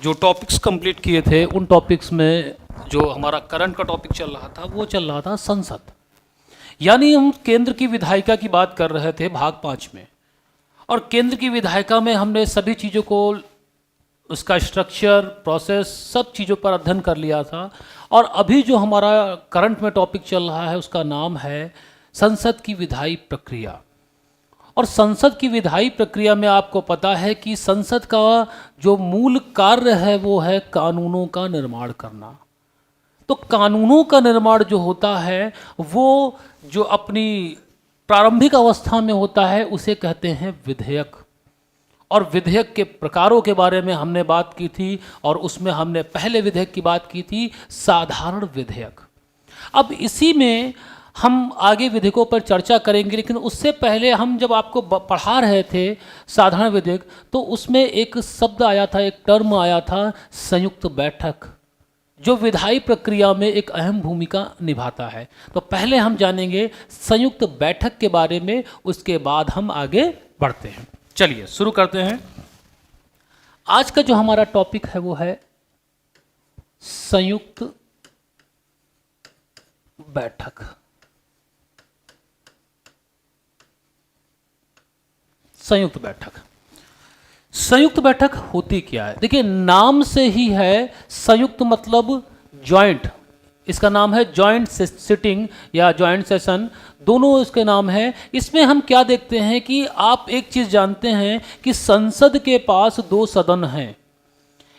जो topics complete किए थे उन टॉपिक्स में जो हमारा करंट का टॉपिक चल रहा था वो चल रहा था संसद। यानी हम केंद्र की विधायिका की बात कर रहे थे भाग 5 में। और केंद्र की विधायिका में हमने सभी चीज़ों को, उसका स्ट्रक्चर, प्रोसेस, सब चीज़ों पर अध्ययन कर लिया था। और अभी जो हमारा करंट में टॉपिक चल रहा है उसका नाम है संसद की विधायी प्रक्रिया। और संसद की विधायी प्रक्रिया में आपको पता है कि संसद का जो मूल कार्य है वो है कानूनों का निर्माण करना। तो कानूनों का निर्माण जो होता है वो जो अपनी प्रारंभिक अवस्था में होता है उसे कहते हैं विधेयक। और विधेयक के प्रकारों के बारे में हमने बात की थी और उसमें हमने पहले विधेयक की बात की थी साधारण विधेयक। अब इसी में हम आगे विधेयकों पर चर्चा करेंगे, लेकिन उससे पहले हम जब आपको पढ़ा रहे थे साधारण विधेयक तो उसमें एक शब्द आया था, एक टर्म आया था संयुक्त बैठक, जो विधायी प्रक्रिया में एक अहम भूमिका निभाता है। तो पहले हम जानेंगे संयुक्त बैठक के बारे में, उसके बाद हम आगे बढ़ते हैं। चलिए शुरू करते हैं। आज का जो हमारा टॉपिक है वो है संयुक्त बैठक। संयुक्त बैठक, संयुक्त बैठक होती क्या है? देखिए नाम से ही है, संयुक्त मतलब जॉइंट, इसका नाम है जॉइंट सिटिंग या जॉइंट सेशन, दोनों इसके नाम है। इसमें हम क्या देखते हैं कि आप एक चीज़ जानते हैं कि संसद के पास 2 सदन हैं।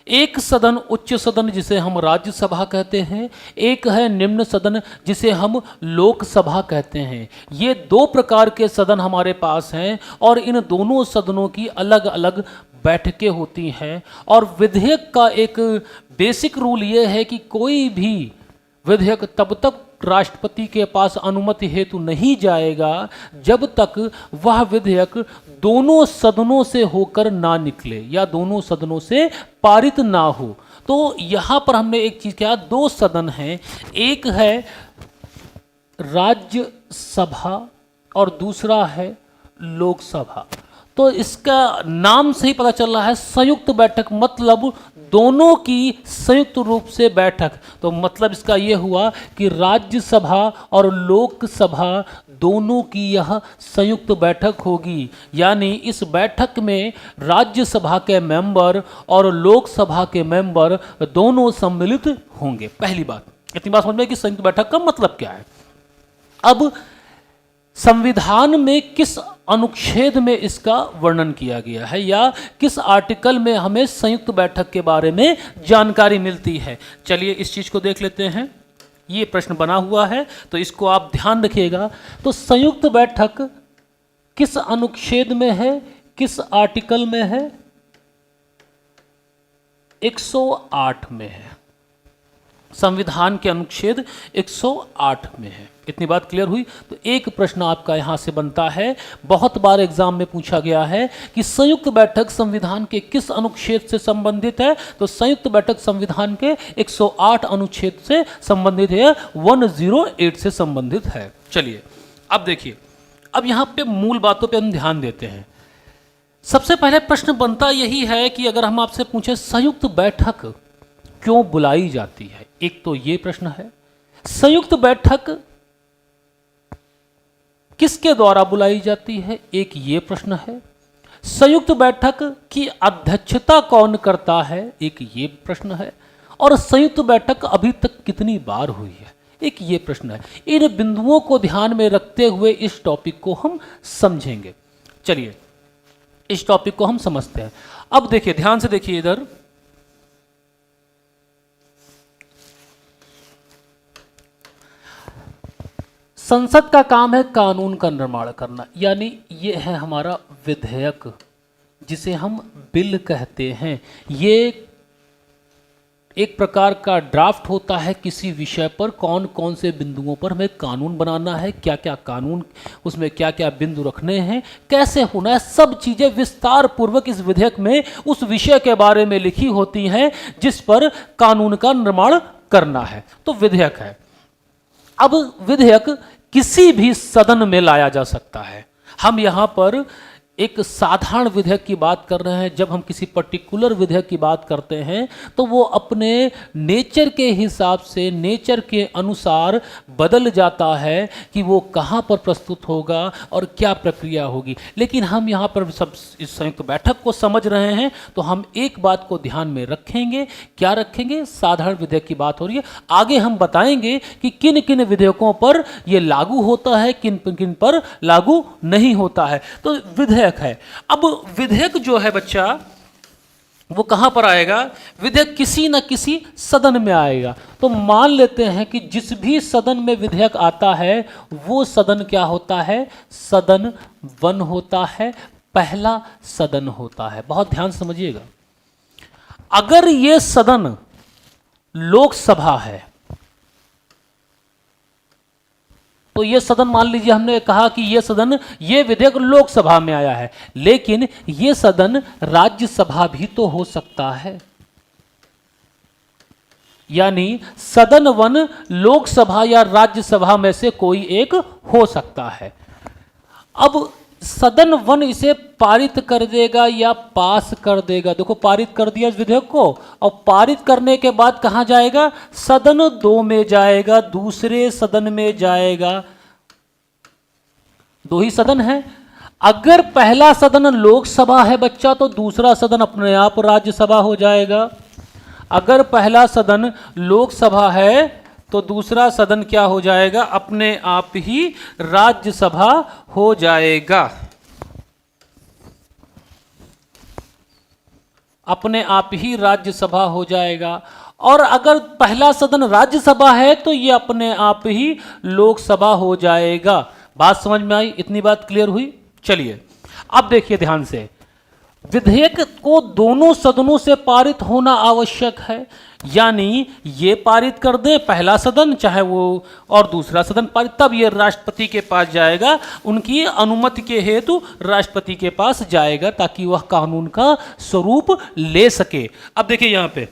एक सदन उच्च सदन जिसे हम राज्यसभा कहते हैं, एक है निम्न सदन जिसे हम लोकसभा कहते हैं। ये 2 प्रकार के सदन हमारे पास हैं और इन दोनों सदनों की अलग अलग बैठकें होती हैं। और विधेयक का एक बेसिक रूल ये है कि कोई भी विधेयक तब तक राष्ट्रपति के पास अनुमति हेतु नहीं जाएगा जब तक वह विधेयक दोनों सदनों से होकर ना निकले या दोनों सदनों से पारित ना हो। तो यहाँ पर हमने एक चीज़ किया, 2 सदन हैं, एक है राज्यसभा और दूसरा है लोकसभा। तो इसका नाम से ही पता चल रहा है संयुक्त बैठक, मतलब दोनों की संयुक्त रूप से बैठक। तो मतलब इसका यह हुआ कि राज्यसभा और लोकसभा दोनों की यह संयुक्त बैठक होगी। यानी इस बैठक में राज्यसभा के मेंबर और लोकसभा के मेंबर दोनों सम्मिलित होंगे। पहली बात, इतनी बात समझ में कि संयुक्त बैठक का मतलब क्या है। अब संविधान में किस अनुच्छेद में इसका वर्णन किया गया है या किस आर्टिकल में हमें संयुक्त बैठक के बारे में जानकारी मिलती है? चलिए इस चीज को देख लेते हैं। ये प्रश्न बना हुआ है तो इसको आप ध्यान रखिएगा। तो संयुक्त बैठक किस अनुच्छेद में है, किस आर्टिकल में है? 108 में है। संविधान के अनुच्छेद 108 में है। इतनी बात क्लियर हुई? तो एक प्रश्न आपका यहां से बनता है, बहुत बार एग्जाम में पूछा गया है कि संयुक्त बैठक संविधान के किस अनुच्छेद से संबंधित है? तो संयुक्त बैठक संविधान के 108 अनुच्छेद से संबंधित है, 108 से संबंधित है। चलिए अब देखिए, अब यहां पे मूल बातों पे हम ध्यान देते हैं। सबसे पहले प्रश्न बनता यही है कि अगर हम आपसे पूछे संयुक्त बैठक क्यों बुलाई जाती है, एक तो ये प्रश्न है। संयुक्त बैठक किसके द्वारा बुलाई जाती है, एक ये प्रश्न है। संयुक्त बैठक की अध्यक्षता कौन करता है, एक ये प्रश्न है। और संयुक्त बैठक अभी तक कितनी बार हुई है, एक ये प्रश्न है। इन बिंदुओं को ध्यान में रखते हुए इस टॉपिक को हम समझेंगे। चलिए इस टॉपिक को हम समझते हैं। अब देखिए, ध्यान से देखिए इधर, संसद का काम है कानून का निर्माण करना। यानी ये है हमारा विधेयक जिसे हम बिल कहते हैं। ये एक प्रकार का ड्राफ्ट होता है किसी विषय पर, कौन कौन से बिंदुओं पर हमें कानून बनाना है, क्या क्या कानून, उसमें क्या क्या बिंदु रखने हैं, कैसे होना है, सब चीज़ें विस्तार पूर्वक इस विधेयक में उस विषय के बारे में लिखी होती हैं जिस पर कानून का निर्माण करना है। तो विधेयक है। अब विधेयक किसी भी सदन में लाया जा सकता है। हम यहाँ पर एक साधारण विधेयक की बात कर रहे हैं। जब हम किसी पर्टिकुलर विधेयक की बात करते हैं तो वो अपने नेचर के हिसाब से, नेचर के अनुसार बदल जाता है कि वो कहाँ पर प्रस्तुत होगा और क्या प्रक्रिया होगी। लेकिन हम यहाँ पर सब इस संयुक्त बैठक को समझ रहे हैं तो हम एक बात को ध्यान में रखेंगे। क्या रखेंगे? साधारण विधेयक की बात हो रही है। आगे हम बताएंगे कि किन किन विधेयकों पर ये लागू होता है, किन किन पर लागू नहीं होता है। तो विधेयक है। अब विधेयक जो है बच्चा, वो कहां पर आएगा? विधेयक किसी न किसी सदन में आएगा। तो मान लेते हैं कि जिस भी सदन में विधेयक आता है वो सदन क्या होता है? सदन 1 होता है, पहला सदन होता है। बहुत ध्यान समझिएगा। अगर ये सदन लोकसभा है तो ये सदन, मान लीजिए हमने कहा कि ये सदन, ये विधेयक लोकसभा में आया है, लेकिन ये सदन राज्यसभा भी तो हो सकता है। यानी सदन 1 लोकसभा या राज्यसभा में से कोई एक हो सकता है। अब सदन 1 इसे पारित कर देगा या पास कर देगा। देखो, पारित कर दिया इस विधेयक को, और पारित करने के बाद कहां जाएगा? सदन 2 में जाएगा, दूसरे सदन में जाएगा। 2 ही सदन है। अगर पहला सदन लोकसभा है बच्चा तो दूसरा सदन अपने आप राज्यसभा हो जाएगा। अगर पहला सदन लोकसभा है तो दूसरा सदन क्या हो जाएगा? अपने आप ही राज्यसभा हो जाएगा। अपने आप ही राज्यसभा हो जाएगा। और अगर पहला सदन राज्यसभा है तो ये अपने आप ही लोकसभा हो जाएगा। बात समझ में आई? इतनी बात क्लियर हुई? चलिए अब देखिए ध्यान से। विधेयक को दोनों सदनों से पारित होना आवश्यक है। यानी ये पारित कर दे पहला सदन, चाहे वो, और दूसरा सदन पारित, तब ये राष्ट्रपति के पास जाएगा। उनकी अनुमति के हेतु राष्ट्रपति के पास जाएगा ताकि वह कानून का स्वरूप ले सके। अब देखिए यहां पे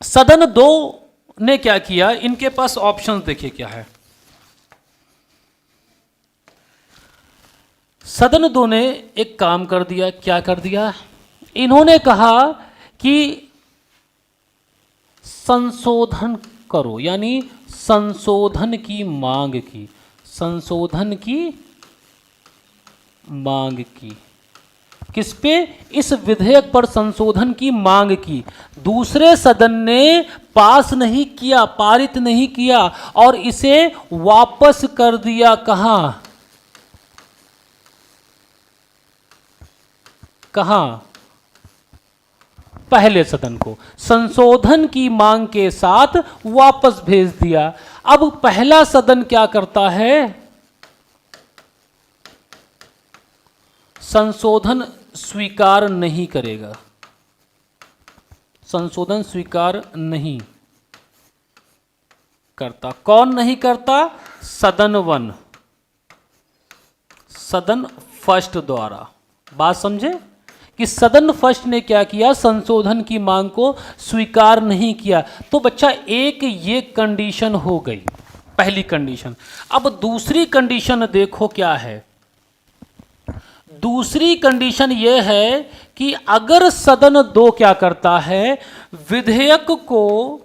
सदन 2 ने क्या किया, इनके पास ऑप्शन देखिए क्या है। सदन 2 ने एक काम कर दिया। क्या कर दिया? इन्होंने कहा कि संशोधन करो, यानी संशोधन की मांग की। संशोधन की मांग की किस पे? इस विधेयक पर संशोधन की मांग की। दूसरे सदन ने पास नहीं किया, पारित नहीं किया, और इसे वापस कर दिया। कहां? कहां? पहले सदन को। संशोधन की मांग के साथ वापस भेज दिया। अब पहला सदन क्या करता है? संशोधन स्वीकार नहीं करेगा। संशोधन स्वीकार नहीं करता। कौन नहीं करता? सदन 1, सदन फर्स्ट द्वारा। बात समझे कि सदन फर्स्ट ने क्या किया? संशोधन की मांग को स्वीकार नहीं किया। तो बच्चा एक ये कंडीशन हो गई, पहली कंडीशन। अब दूसरी कंडीशन देखो क्या है। दूसरी कंडीशन यह है कि अगर सदन 2 क्या करता है? विधेयक को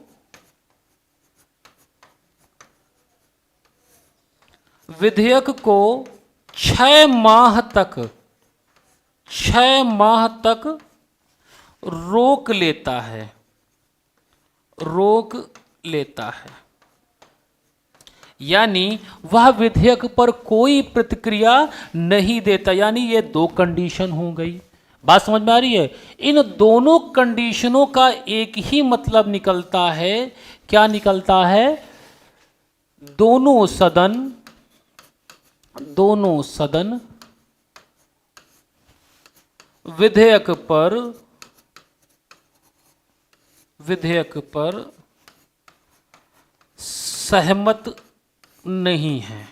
6 माह तक रोक लेता है। यानी वह विधेयक पर कोई प्रतिक्रिया नहीं देता। यानी ये 2 कंडीशन हो गई। बात समझ में आ रही है? इन दोनों कंडीशनों का एक ही मतलब निकलता है। क्या निकलता है? दोनों सदन विधेयक पर सहमत नहीं है।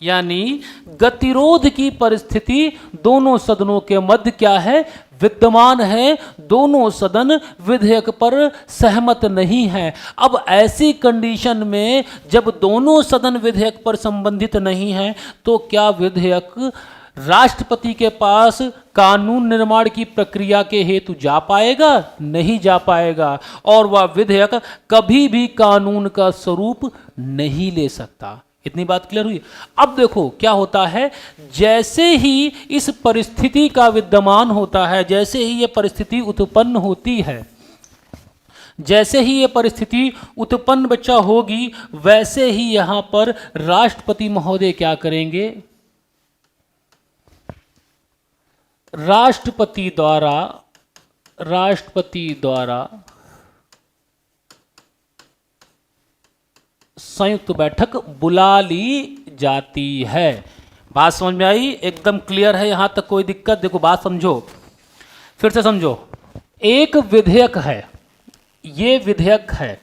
यानी गतिरोध की परिस्थिति दोनों सदनों के मध्य क्या है, विद्यमान है। दोनों सदन विधेयक पर सहमत नहीं है। अब ऐसी कंडीशन में जब दोनों सदन विधेयक पर संबंधित नहीं है तो क्या विधेयक राष्ट्रपति के पास कानून निर्माण की प्रक्रिया के हेतु जा पाएगा? नहीं जा पाएगा, और वह विधेयक कभी भी कानून का स्वरूप नहीं ले सकता। इतनी बात क्लियर हुई। अब देखो क्या होता है, जैसे ही इस परिस्थिति का विद्यमान होता है, जैसे ही ये परिस्थिति उत्पन्न होती है, जैसे ही ये परिस्थिति उत्पन्न बच्चा होगी, वैसे ही यहां पर राष्ट्रपति महोदय क्या करेंगे, राष्ट्रपति द्वारा संयुक्त बैठक बुला ली जाती है। बात समझ में आई? एकदम क्लियर है, यहां तक कोई दिक्कत? देखो बात समझो, फिर से समझो। एक विधेयक है, ये विधेयक है,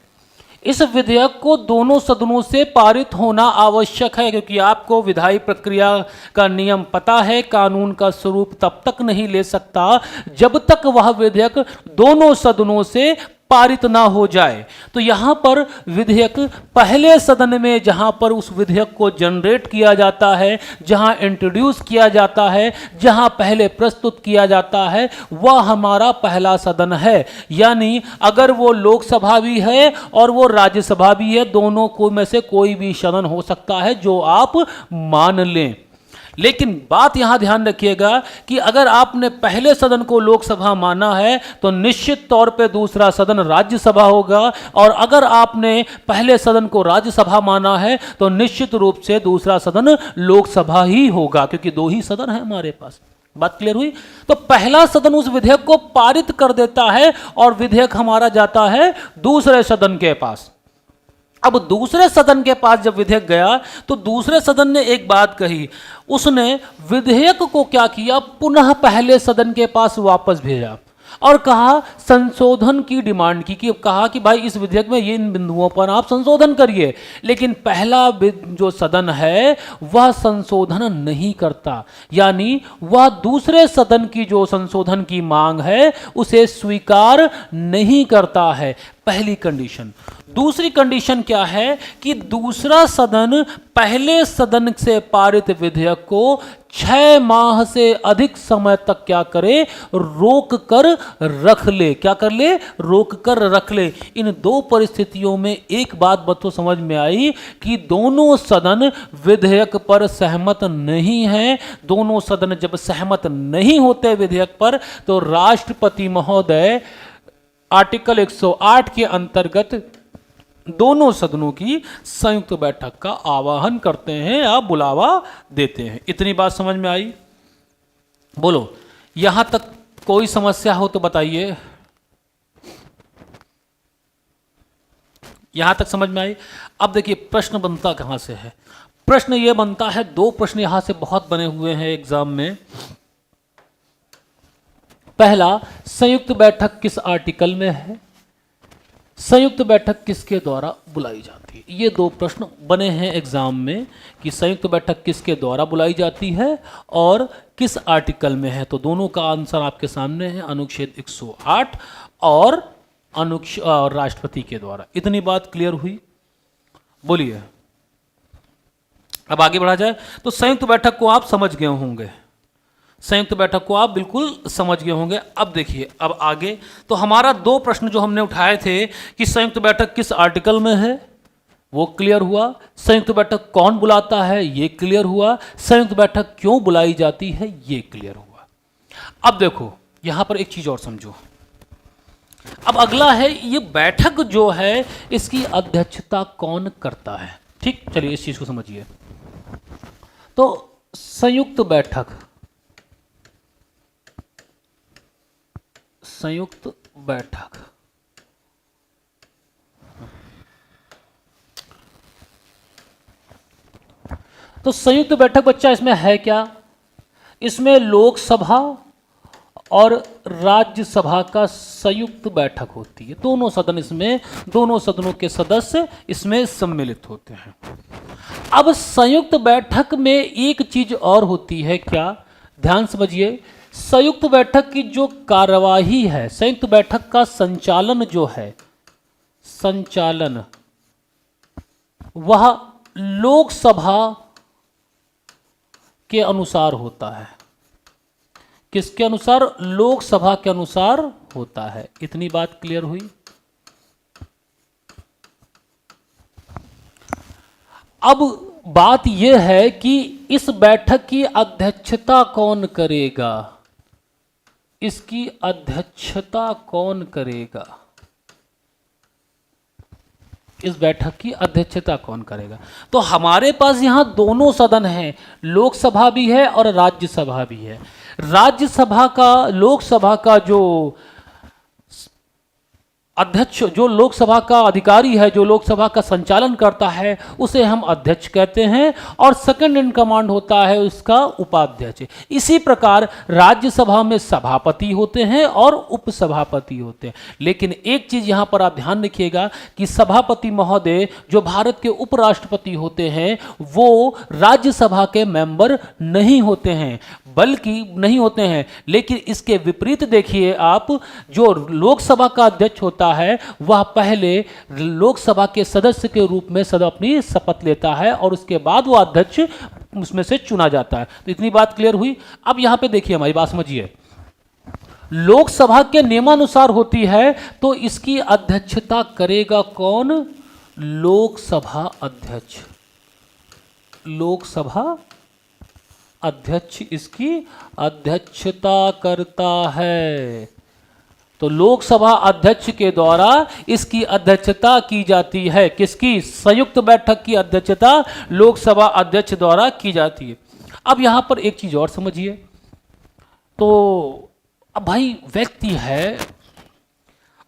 इस विधेयक को दोनों सदनों से पारित होना आवश्यक है, क्योंकि आपको विधायी प्रक्रिया का नियम पता है। कानून का स्वरूप तब तक नहीं ले सकता जब तक वह विधेयक दोनों सदनों से पारित ना हो जाए। तो यहां पर विधेयक पहले सदन में, जहां पर उस विधेयक को जनरेट किया जाता है, जहां इंट्रोड्यूस किया जाता है, जहां पहले प्रस्तुत किया जाता है, वह हमारा पहला सदन है। यानी अगर वो लोकसभा भी है और वो राज्यसभा भी है, दोनों को में से कोई भी सदन हो सकता है जो आप मान लें। लेकिन बात यहां ध्यान रखिएगा कि अगर आपने पहले सदन को लोकसभा माना है तो निश्चित तौर पे दूसरा सदन राज्यसभा होगा, और अगर आपने पहले सदन को राज्यसभा माना है तो निश्चित रूप से दूसरा सदन लोकसभा ही होगा, क्योंकि दो ही सदन है हमारे पास। बात क्लियर हुई? तो पहला सदन उस विधेयक को पारित कर देता है और विधेयक हमारा जाता है दूसरे सदन के पास। अब दूसरे सदन के पास जब विधेयक गया तो दूसरे सदन ने एक बात कही, उसने विधेयक को क्या किया, पुनः पहले सदन के पास वापस भेजा और कहा, संशोधन की डिमांड की, कि कहा कि भाई इस विधेयक में ये इन बिंदुओं पर आप संशोधन करिए। लेकिन पहला जो सदन है वह संशोधन नहीं करता, यानी वह दूसरे सदन की जो संशोधन की मांग है उसे स्वीकार नहीं करता है। पहली कंडीशन। दूसरी कंडीशन क्या है कि दूसरा सदन पहले सदन से पारित विधेयक को 6 माह से अधिक समय तक क्या करे, रोक कर रख ले। क्या कर ले? रोक कर रख ले। इन दो परिस्थितियों में एक बात तो समझ में आई कि दोनों सदन विधेयक पर सहमत नहीं हैं। दोनों सदन जब सहमत नहीं होते विधेयक पर तो राष्ट्रपति महोदय आर्टिकल 108 के अंतर्गत दोनों सदनों की संयुक्त बैठक का आह्वान करते हैं या बुलावा देते हैं। इतनी बात समझ में आई? बोलो, यहां तक कोई समस्या हो तो बताइए। यहां तक समझ में आई? अब देखिए प्रश्न बनता कहां से है। प्रश्न यह बनता है, दो प्रश्न यहां से बहुत बने हुए हैं एग्जाम में। पहला, संयुक्त बैठक किस आर्टिकल में है, संयुक्त बैठक किसके द्वारा बुलाई जाती है। ये दो प्रश्न बने हैं एग्जाम में कि संयुक्त बैठक किसके द्वारा बुलाई जाती है और किस आर्टिकल में है। तो दोनों का आंसर आपके सामने है, अनुच्छेद 108 और राष्ट्रपति के द्वारा। इतनी बात क्लियर हुई? बोलिए, अब आगे बढ़ा जाए। तो संयुक्त बैठक को आप समझ गए होंगे, संयुक्त बैठक को आप बिल्कुल समझ गए होंगे। अब देखिए, अब आगे तो हमारा दो प्रश्न जो हमने उठाए थे कि संयुक्त बैठक किस आर्टिकल में है वो क्लियर हुआ, संयुक्त बैठक कौन बुलाता है ये क्लियर हुआ, संयुक्त बैठक क्यों बुलाई जाती है ये क्लियर हुआ। अब देखो यहां पर एक चीज और समझो। अब अगला है, ये बैठक जो है इसकी अध्यक्षता कौन करता है। ठीक, चलिए इस चीज को समझिए। तो संयुक्त बैठक, संयुक्त बैठक तो संयुक्त बैठक बच्चा इसमें है क्या, इसमें लोकसभा और राज्यसभा का संयुक्त बैठक होती है। दोनों सदन इसमें, दोनों सदनों के सदस्य इसमें सम्मिलित होते हैं। अब संयुक्त बैठक में एक चीज और होती है, क्या, ध्यान समझिए। संयुक्त बैठक की जो कार्यवाही है, संयुक्त बैठक का संचालन जो है, संचालन वह लोकसभा के अनुसार होता है। किसके अनुसार? लोकसभा के अनुसार होता है। इतनी बात क्लियर हुई। अब बात यह है कि इस बैठक की अध्यक्षता कौन करेगा, इसकी अध्यक्षता कौन करेगा, इस बैठक की अध्यक्षता कौन करेगा। तो हमारे पास यहां दोनों सदन हैं, लोकसभा भी है और राज्यसभा भी है। राज्यसभा का, लोकसभा का जो अध्यक्ष, जो लोकसभा का अधिकारी है, जो लोकसभा का संचालन करता है, उसे हम अध्यक्ष कहते हैं, और सेकंड इन कमांड होता है उसका उपाध्यक्ष। इसी प्रकार राज्यसभा में सभापति होते हैं और उपसभापति होते हैं। लेकिन एक चीज यहां पर आप ध्यान रखिएगा कि सभापति महोदय जो भारत के उपराष्ट्रपति होते हैं वो राज्यसभा के मेंबर नहीं होते हैं, बल्कि नहीं होते हैं। लेकिन इसके विपरीत देखिए आप, जो लोकसभा का अध्यक्ष होता है वह पहले लोकसभा के सदस्य के रूप में अपनी शपथ लेता है और उसके बाद वह अध्यक्ष उसमें से चुना जाता है। तो इतनी बात क्लियर हुई। अब यहां पे देखिए, हमारी बात समझिए। लोकसभा के नियमानुसार होती है तो इसकी अध्यक्षता करेगा कौन? लोकसभा अध्यक्ष। लोकसभा अध्यक्ष इसकी अध्यक्षता करता है। तो लोकसभा अध्यक्ष के द्वारा इसकी अध्यक्षता की जाती है। किसकी? संयुक्त बैठक की अध्यक्षता लोकसभा अध्यक्ष द्वारा की जाती है। अब यहां पर एक चीज और समझिए। तो अब भाई व्यक्ति है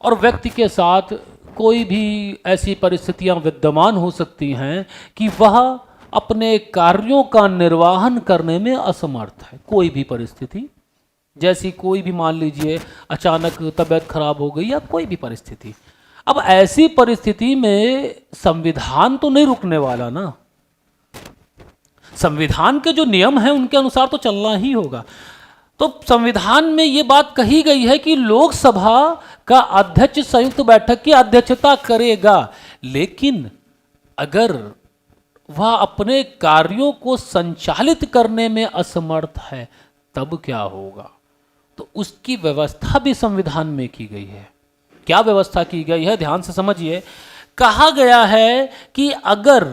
और व्यक्ति के साथ कोई भी ऐसी परिस्थितियां विद्यमान हो सकती हैं कि वह अपने कार्यों का निर्वहन करने में असमर्थ है। कोई भी परिस्थिति, जैसी कोई भी, मान लीजिए अचानक तबीयत खराब हो गई या कोई भी परिस्थिति। अब ऐसी परिस्थिति में संविधान तो नहीं रुकने वाला ना, संविधान के जो नियम हैं उनके अनुसार तो चलना ही होगा। तो संविधान में यह बात कही गई है कि लोकसभा का अध्यक्ष संयुक्त बैठक की अध्यक्षता करेगा, लेकिन अगर वह अपने कार्यों को संचालित करने में असमर्थ है तब क्या होगा? तो उसकी व्यवस्था भी संविधान में की गई है। क्या व्यवस्था की गई है? ध्यान से समझिए। कहा गया है कि अगर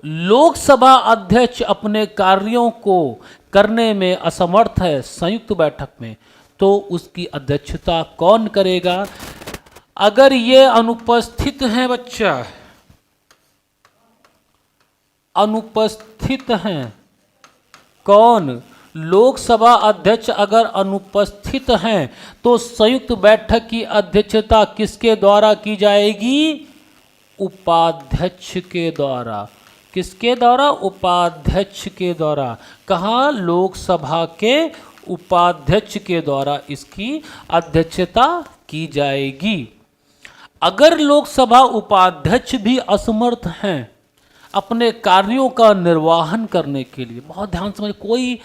लोकसभा अध्यक्ष अपने कार्यों को करने में असमर्थ है संयुक्त बैठक में, तो उसकी अध्यक्षता कौन करेगा? अगर ये अनुपस्थित हैं, बच्चा अनुपस्थित हैं, कौन? लोकसभा अध्यक्ष अगर अनुपस्थित हैं तो संयुक्त बैठक की अध्यक्षता किसके द्वारा की जाएगी? उपाध्यक्ष के द्वारा। किसके द्वारा? उपाध्यक्ष के द्वारा। कहाँ? लोकसभा के उपाध्यक्ष के द्वारा इसकी अध्यक्षता की जाएगी। अगर लोकसभा उपाध्यक्ष भी असमर्थ हैं अपने कार्यों का निर्वहन करने के लिए, बहुत ध्यान से समझिए, कोई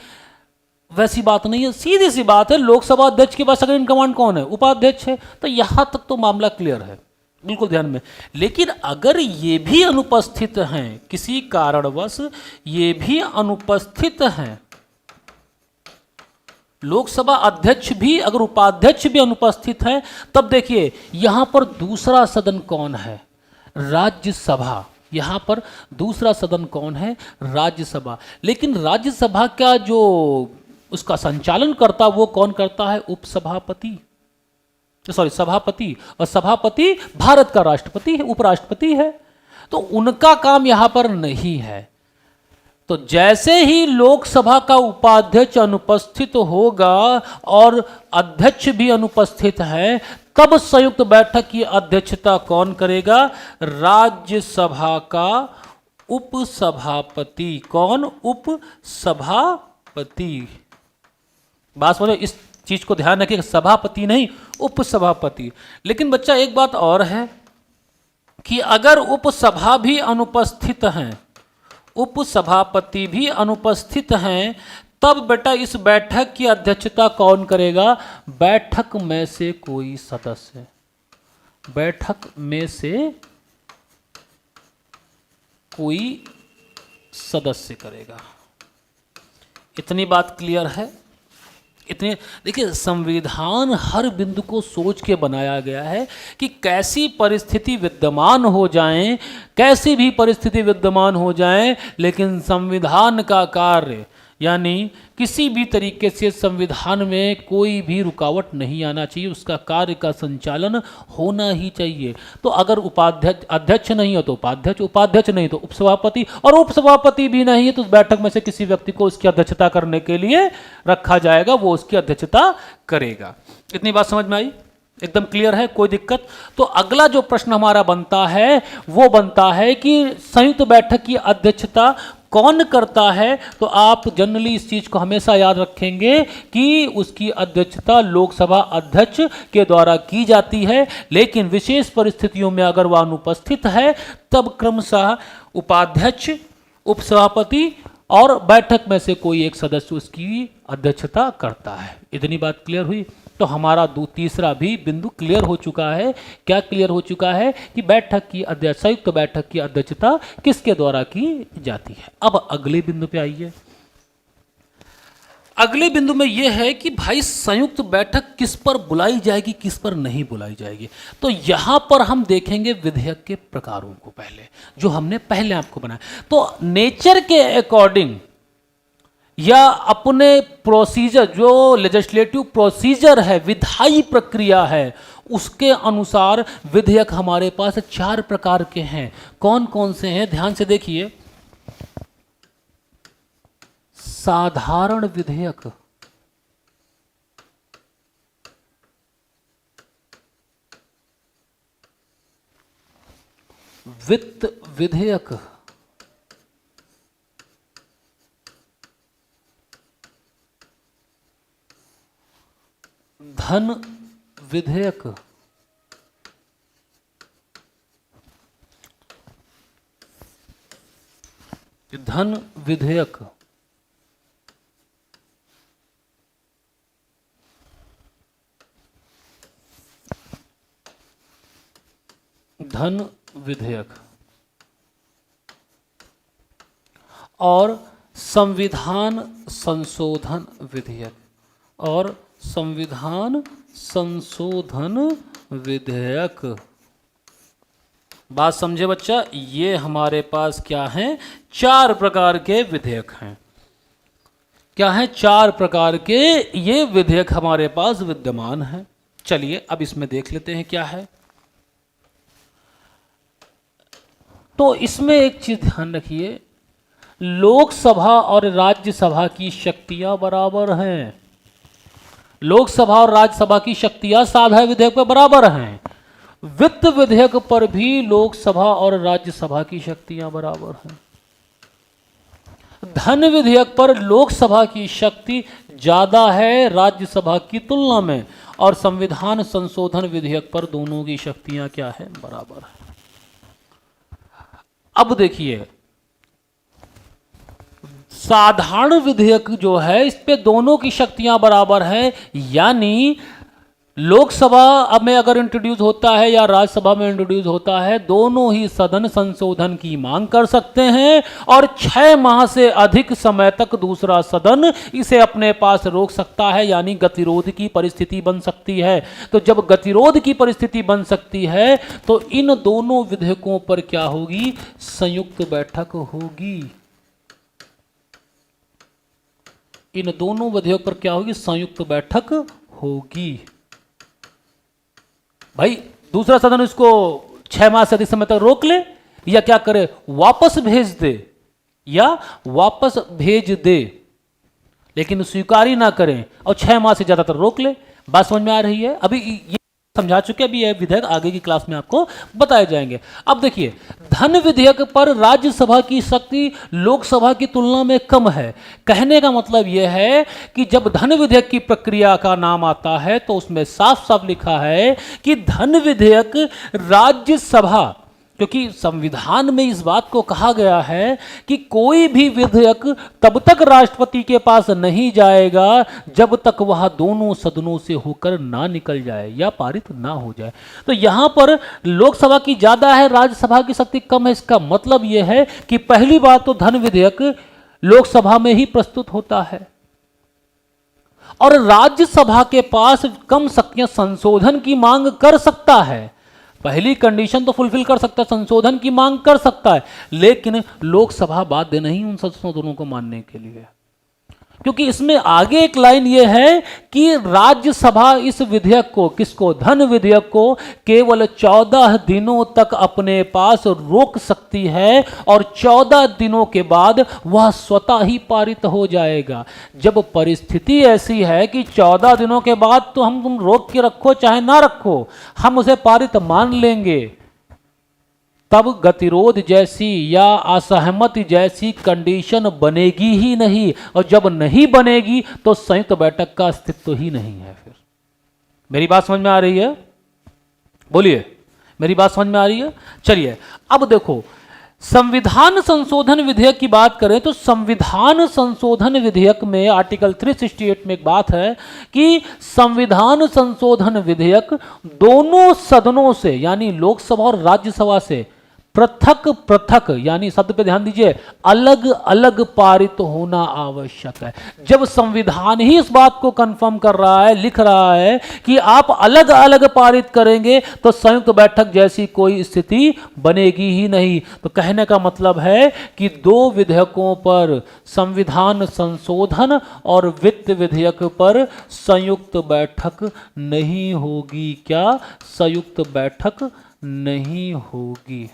वैसी बात नहीं है, सीधी सी बात है, लोकसभा अध्यक्ष के पास सेकंड इन कमांड कौन है? उपाध्यक्ष है। तो यहां तक तो मामला क्लियर है, बिल्कुल ध्यान में। लेकिन अगर ये भी अनुपस्थित हैं, किसी कारणवश ये भी अनुपस्थित हैं, लोकसभा अध्यक्ष भी अगर उपाध्यक्ष भी अनुपस्थित है, तब देखिए यहां पर दूसरा सदन कौन है? राज्यसभा। यहां पर दूसरा सदन कौन है? राज्यसभा। लेकिन राज्यसभा का जो उसका संचालन करता वो कौन करता है? उपसभापति, सॉरी सभापति। और सभापति भारत का राष्ट्रपति है, उपराष्ट्रपति है। तो उनका काम यहां पर नहीं है। तो जैसे ही लोकसभा का उपाध्यक्ष अनुपस्थित होगा और अध्यक्ष भी अनुपस्थित है, तब संयुक्त बैठक की अध्यक्षता कौन करेगा? राज्यसभा का उपसभापति। कौन? उपसभापति। बात समझो, इस चीज को ध्यान रखिए, सभापति नहीं, उपसभापति। लेकिन बच्चा एक बात और है कि अगर उपसभा भी अनुपस्थित हैं, उपसभापति भी अनुपस्थित हैं, तब बेटा इस बैठक की अध्यक्षता कौन करेगा? बैठक में से कोई सदस्य, बैठक में से कोई सदस्य करेगा। इतनी बात क्लियर है? इतने देखिए, संविधान हर बिंदु को सोच के बनाया गया है कि कैसी परिस्थिति विद्यमान हो जाए, कैसी भी परिस्थिति विद्यमान हो जाए, लेकिन संविधान का कार्य यानी किसी भी तरीके से संविधान में कोई भी रुकावट नहीं आना चाहिए, उसका कार्य का संचालन होना ही चाहिए। तो अगर उपाध्यक्ष, अध्यक्ष नहीं हो तो उपाध्यक्ष, उपाध्यक्ष नहीं तो उपसभापति, और उपसभापति भी नहीं है तो बैठक में से किसी व्यक्ति को उसकी अध्यक्षता करने के लिए रखा जाएगा, वो उसकी अध्यक्षता करेगा। इतनी बात समझ में आई? एकदम क्लियर है? कोई दिक्कत? तो अगला जो प्रश्न हमारा बनता है वो बनता है कि संयुक्त बैठक की अध्यक्षता कौन करता है? तो आप जनरली इस चीज को हमेशा याद रखेंगे कि उसकी अध्यक्षता लोकसभा अध्यक्ष के द्वारा की जाती है, लेकिन विशेष परिस्थितियों में अगर वह अनुपस्थित है तब क्रमशः उपाध्यक्ष, उपसभापति और बैठक में से कोई एक सदस्य उसकी अध्यक्षता करता है। इतनी बात क्लियर हुई? तो हमारा तीसरा भी बिंदु क्लियर हो चुका है। क्या क्लियर हो चुका है? कि बैठक की अध्यक्ष, संयुक्त बैठक की अध्यक्षता किसके द्वारा की जाती है। अब अगले बिंदु पे आइए। अगले बिंदु में यह है कि भाई संयुक्त बैठक किस पर बुलाई जाएगी, किस पर नहीं बुलाई जाएगी। तो यहां पर हम देखेंगे विधेयक के प्रकारों को, पहले जो हमने पहले आपको बनाया। तो नेचर के अकॉर्डिंग या अपने प्रोसीजर, जो लेजिस्लेटिव प्रोसीजर है, विधायी प्रक्रिया है, उसके अनुसार विधेयक हमारे पास 4 प्रकार के हैं। कौन कौन से हैं? ध्यान से देखिए। साधारण विधेयक, वित्त विधेयक, धन विधेयक, धन विधेयक, धन विधेयक और संविधान संशोधन विधेयक, और संविधान संशोधन विधेयक। बात समझे बच्चा? ये हमारे पास क्या हैं? 4 प्रकार के विधेयक हैं। क्या हैं? 4 प्रकार के ये विधेयक हमारे पास विद्यमान हैं। चलिए अब इसमें देख लेते हैं क्या है। तो इसमें एक चीज ध्यान रखिए, लोकसभा और राज्यसभा की शक्तियां बराबर हैं। लोकसभा और राज्यसभा की शक्तियां साधारण विधेयक पर बराबर हैं। वित्त विधेयक पर भी लोकसभा और राज्यसभा की शक्तियां बराबर हैं। धन विधेयक पर लोकसभा की शक्ति ज्यादा है राज्यसभा की तुलना में, और संविधान संशोधन विधेयक पर दोनों की शक्तियां क्या है? बराबर है। अब देखिए, साधारण विधेयक जो है इस पे दोनों की शक्तियां बराबर है, यानी लोकसभा में अगर इंट्रोड्यूस होता है या राज्यसभा में इंट्रोड्यूस होता है, दोनों ही सदन संशोधन की मांग कर सकते हैं, और 6 माह से अधिक समय तक दूसरा सदन इसे अपने पास रोक सकता है, यानी गतिरोध की परिस्थिति बन सकती है। तो जब गतिरोध की परिस्थिति बन सकती है तो इन दोनों विधेयकों पर क्या होगी? संयुक्त बैठक होगी। इन दोनों विधेयक पर क्या होगी? संयुक्त बैठक होगी। भाई दूसरा सदन इसको 6 माह से अधिक समय तक रोक ले, या क्या करे? वापस भेज दे, या वापस भेज दे, लेकिन स्वीकार ही ना करें और 6 माह से ज्यादा तक रोक ले। बात समझ में आ रही है? अभी ये समझा चुके, अभी यह विधेयक आगे की क्लास में आपको बताए जाएंगे। अब देखिए, धन विधेयक पर राज्यसभा की शक्ति लोकसभा की तुलना में कम है। कहने का मतलब यह है कि जब धन विधेयक की प्रक्रिया का नाम आता है तो उसमें साफ साफ लिखा है कि धन विधेयक राज्यसभा क्योंकि संविधान में इस बात को कहा गया है कि कोई भी विधेयक तब तक राष्ट्रपति के पास नहीं जाएगा जब तक वह दोनों सदनों से होकर ना निकल जाए या पारित ना हो जाए। तो यहां पर लोकसभा की ज्यादा है, राज्यसभा की शक्ति कम है। इसका मतलब यह है कि पहली बात तो धन विधेयक लोकसभा में ही प्रस्तुत होता है और राज्यसभा के पास कम शक्तियां संशोधन की मांग कर सकता है। पहली कंडीशन तो फुलफिल कर सकता है, संशोधन की मांग कर सकता है, लेकिन लोकसभा बाध्य नहीं उन संशोधनों को मानने के लिए, क्योंकि इसमें आगे एक लाइन यह है कि राज्यसभा इस विधेयक को, किसको, धन विधेयक को केवल 14 दिनों तक अपने पास रोक सकती है और 14 दिनों के बाद वह स्वतः ही पारित हो जाएगा। जब परिस्थिति ऐसी है कि 14 दिनों के बाद तो तुम रोक के रखो चाहे ना रखो, हम उसे पारित मान लेंगे, तब गतिरोध जैसी या असहमति जैसी कंडीशन बनेगी ही नहीं, और जब नहीं बनेगी तो संयुक्त बैठक का अस्तित्व ही नहीं है। फिर मेरी बात समझ में आ रही है? बोलिए, मेरी बात समझ में आ रही है? चलिए अब देखो, संविधान संशोधन विधेयक की बात करें तो संविधान संशोधन विधेयक में आर्टिकल 368 में एक बात है कि संविधान संशोधन विधेयक दोनों सदनों से, यानी लोकसभा और राज्यसभा से पृथक पृथक, यानी शब्द पे ध्यान दीजिए, अलग अलग पारित होना आवश्यक है। जब संविधान ही इस बात को कंफर्म कर रहा है, लिख रहा है कि आप अलग अलग पारित करेंगे, तो संयुक्त बैठक जैसी कोई स्थिति बनेगी ही नहीं। तो कहने का मतलब है कि दो विधेयकों पर, संविधान संशोधन और वित्त विधेयक पर संयुक्त बैठक नहीं होगी। क्या? संयुक्त बैठक नहीं होगी।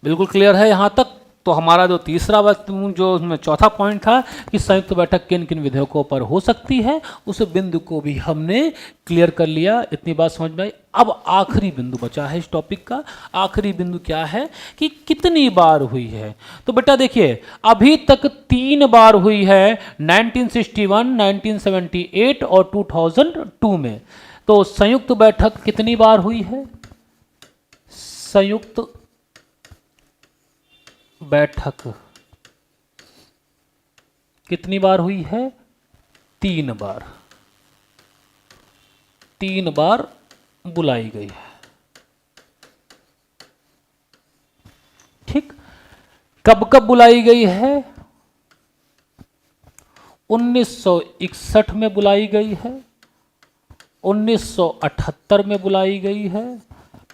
बिल्कुल क्लियर है यहां तक? तो हमारा जो तीसरा जो चौथा पॉइंट था कि संयुक्त बैठक किन किन विधेयकों पर हो सकती है, उस बिंदु को भी हमने क्लियर कर लिया। इतनी बात समझ में आई। अब आखिरी बिंदु बचा है इस टॉपिक का। आखिरी बिंदु क्या है कि कितनी बार हुई है। तो बेटा देखिए, अभी तक 3 बार हुई है, 1961, 1978 और 2002 में। तो संयुक्त बैठक कितनी बार हुई है? संयुक्त बैठक कितनी बार हुई है? 3 बार। 3 बार बुलाई गई है। ठीक। कब कब बुलाई गई है? 1961 में बुलाई गई है, 1978 में बुलाई गई है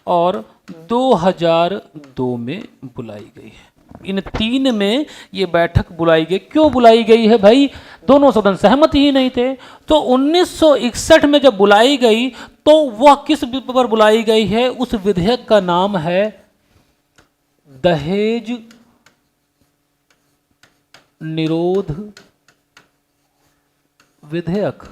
और 2002 में बुलाई गई है। इन 3 में ये बैठक बुलाई गई। क्यों बुलाई गई है भाई? दोनों सदन सहमत ही नहीं थे। तो 1961 में जब बुलाई गई तो वह किस पर बुलाई गई है? उस विधेयक का नाम है दहेज निरोध विधेयक।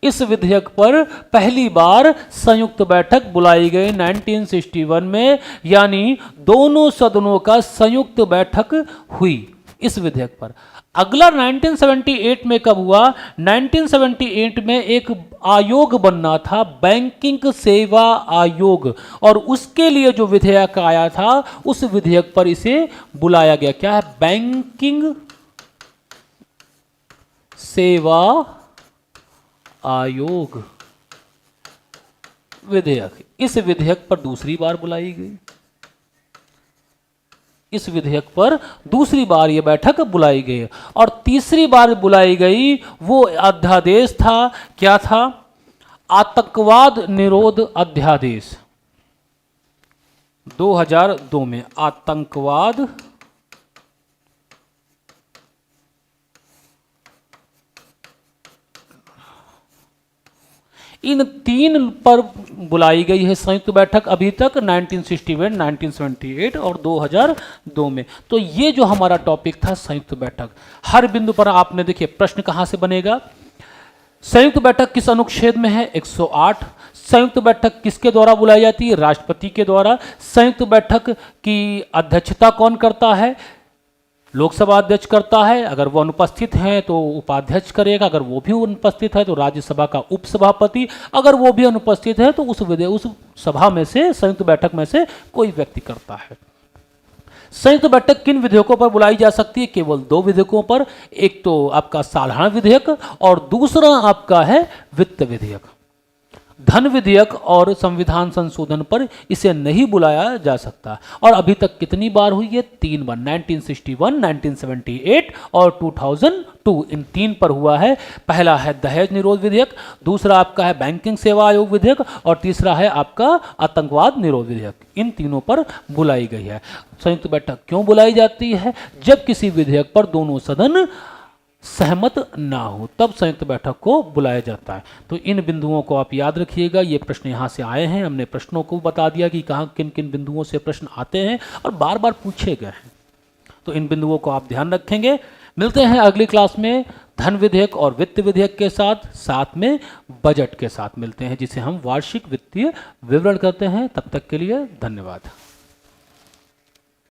इस विधेयक पर पहली बार संयुक्त बैठक बुलाई गई 1961 में, यानी दोनों सदनों का संयुक्त बैठक हुई इस विधेयक पर। अगला 1978 में कब हुआ? 1978 में एक आयोग बनना था, बैंकिंग सेवा आयोग, और उसके लिए जो विधेयक आया था उस विधेयक पर इसे बुलाया गया। क्या है? बैंकिंग सेवा आयोग विधेयक। इस विधेयक पर दूसरी बार बुलाई गई। इस विधेयक पर दूसरी बार यह बैठक बुलाई गई। और तीसरी बार बुलाई गई वो अध्यादेश था। क्या था? आतंकवाद निरोध अध्यादेश 2002 में। आतंकवाद इन 3 पर बुलाई गई है संयुक्त बैठक अभी तक, 1961, 1978 और 2002 में। तो ये जो हमारा टॉपिक था संयुक्त बैठक, हर बिंदु पर आपने देखिए प्रश्न कहां से बनेगा। संयुक्त बैठक किस अनुच्छेद में है? 108। संयुक्त बैठक किसके द्वारा बुलाई जाती है? राष्ट्रपति के द्वारा। संयुक्त बैठक की अध्यक्षता कौन करता है? लोकसभा अध्यक्ष करता है, अगर वो अनुपस्थित हैं तो उपाध्यक्ष करेगा, अगर वो भी अनुपस्थित है तो राज्यसभा का उपसभापति, अगर वो भी अनुपस्थित है तो उस सभा में से, संयुक्त बैठक में से कोई व्यक्ति करता है। संयुक्त बैठक किन विधेयकों पर बुलाई जा सकती है? केवल 2 विधेयकों पर। एक तो आपका साधारण विधेयक और दूसरा आपका है वित्त विधेयक। धन विधेयक और संविधान संशोधन पर इसे नहीं बुलाया जा सकता। और अभी तक कितनी बार हुई है? 3 बार, 1961, 1978 और 2002, इन 3 पर हुआ है। पहला है दहेज निरोध विधेयक, दूसरा आपका है बैंकिंग सेवा आयोग विधेयक और तीसरा है आपका आतंकवाद निरोध विधेयक। इन तीनों पर बुलाई गई है। संयुक्त बैठक क्यों बुलाई जाती है? जब किसी विधेयक पर दोनों सदन सहमत ना हो तब संयुक्त बैठक को बुलाया जाता है। तो इन बिंदुओं को आप याद रखिएगा। ये प्रश्न यहाँ से आए हैं, हमने प्रश्नों को बता दिया कि कहाँ किन किन बिंदुओं से प्रश्न आते हैं और बार बार पूछे गए हैं। तो इन बिंदुओं को आप ध्यान रखेंगे। मिलते हैं अगली क्लास में धन विधेयक और वित्त विधेयक के साथ में बजट के साथ मिलते हैं, जिसे हम वार्षिक वित्तीय विवरण कहते हैं। तब तक के लिए धन्यवाद।